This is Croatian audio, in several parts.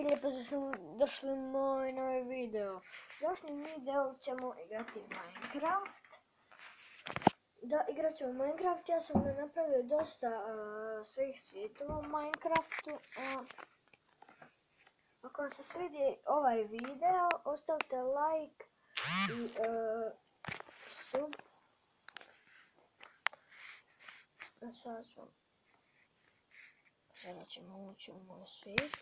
lijepo da ste došli u moj novi video. U današnjem videu ćemo igrati Minecraft. Da, igrat ćemo Minecraft. Ja sam napravio dosta svih svjetova u Minecraftu. Ako vam se svidi ovaj video, ostavite like i sub. Sada ćemo ući u moj svijet.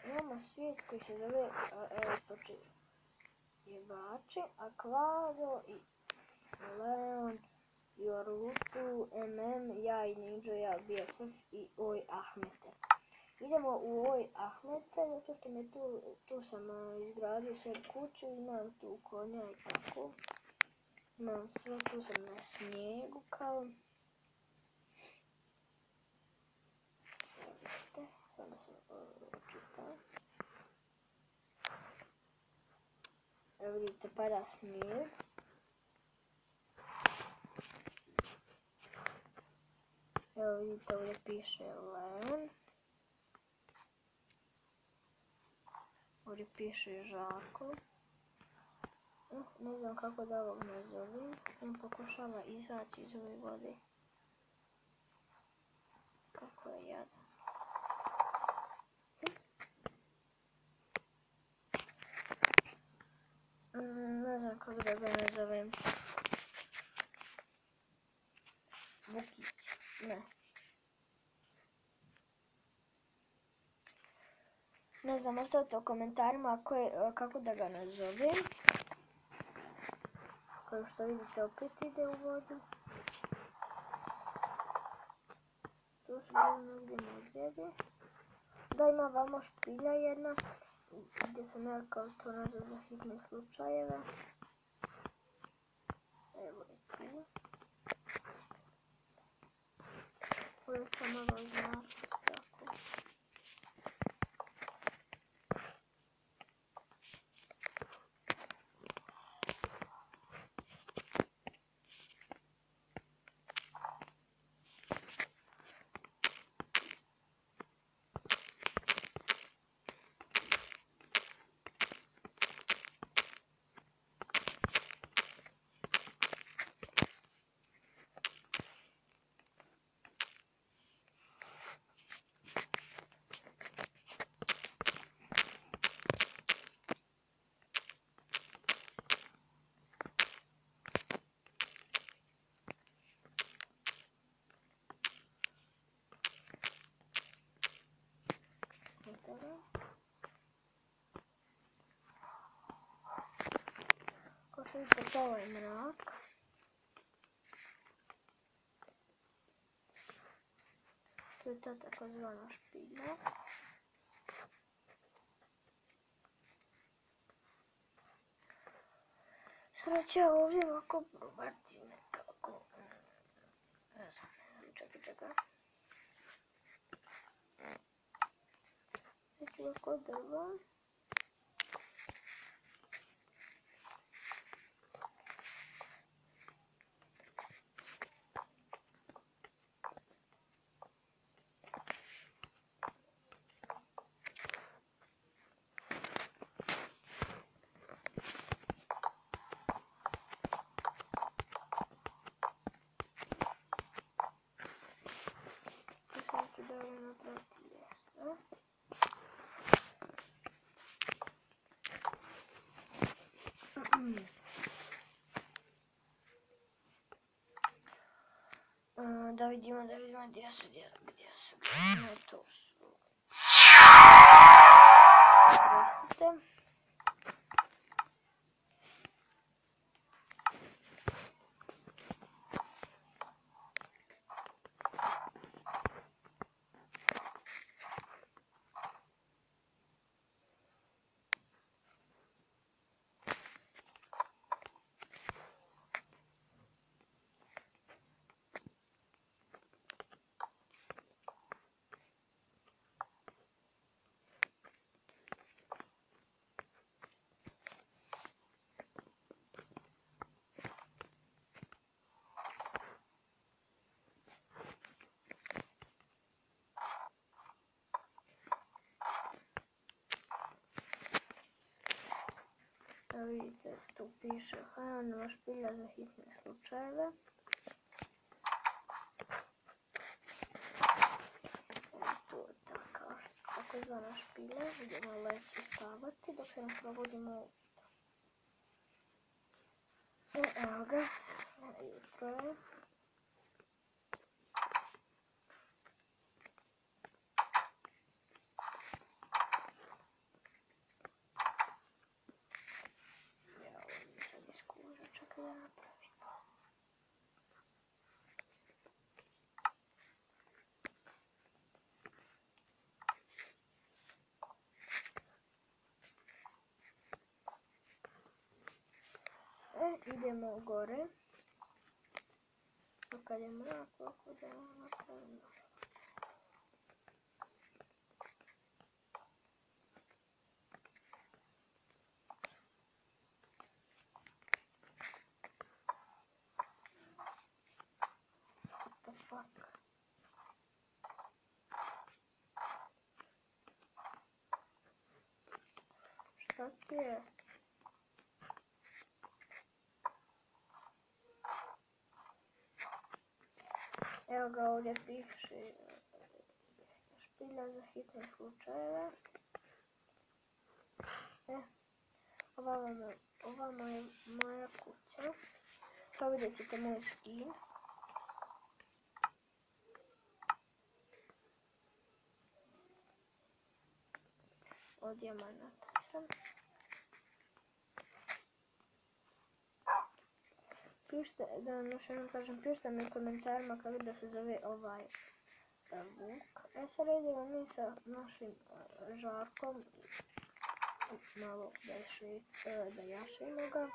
Imamo svijet koji se zove jebači, Akvado i Leon, Jorlutu, ja i Ninja, ja BFF i Oj Ahmete. Idemo u Oj Ahmete, zato što mi tu sam izgradio sve kuću, imam tu konja i tako. Imam sve, tu sam na snijegu kao. Vidite, sada sam očitam. Evo vidite, pada snijeg. Evo vidite, ovdje piše Leon. Ovdje piše Žako. Ne znam kako da ovog nazovem. On pokušava izaći iz ove vode. Kako je jadan. Ne znam kako da ga nazovem. Vukić. Ne. Ne znam, ostavite u komentarima kako da ga nazovem. Kao što vidite, opet ide u vodu. Tu su negdje medvjedi. Da, ima vamo špilja jedna. Gdje sam ja kao to nazvao za hitne slučajeve. Evo je tu. Uvijek sam malo znači tako. Kao što vidite, to je mrak. To je ta takozvana špilja. Sada ću ja ovdje ovako probati nekako. Ne znam, čekaj. Neću ovako drvo. Sad ću da ovo napraviti ljestve. Da vidimo gdje su. Ne, tu su. Prostite. vidite, tu piše Hajvanova špilja za hitne slučajeve. Tu je takozvana špilja, idemo leći spavati dok se ne probudimo ujutro. Evo ga, jutro je. Čekaj da napravim. Idemo gore. Kad je mrak, ovako da napravimo. What the fuck? Šta ti je? Evo ga, ovdje piše špilja za hitne slučajeve. Ovamo je moja kuća. Kao vidjet ćete moj skin. Od dijamanata sam. Pišite, da vam još jednom kažem, pišite mi u komentarima kako da se zove ovaj vuk. Sad idemo mi sa našim Žarkom malo da jašimo ga.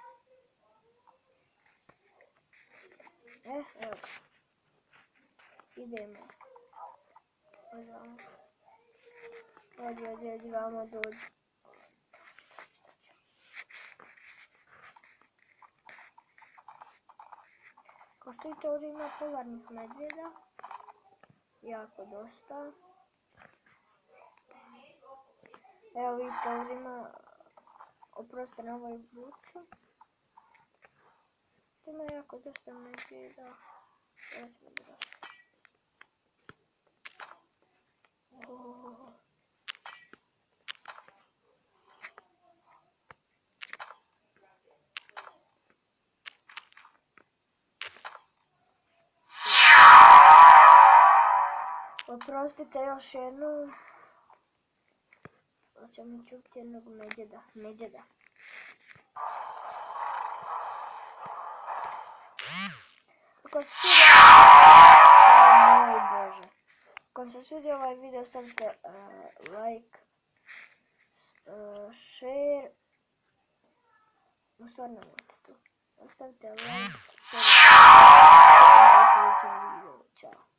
Evo ga. Idemo. Odi, vamo dođi. Kao što vidite, ovdje ima polarnih medvjeda. Jako dosta. Evo vidite, ovdje ima, oprosti na ovoj buci. Ima jako dosta medvjeda. Oprostite još jednom. Hoćemo čuti jednog medvjeda. Ako se svidio ovaj video, stavite like, share, u stvari ne možete tu. Ostavite like, share, u sljedećem videu. Ćao.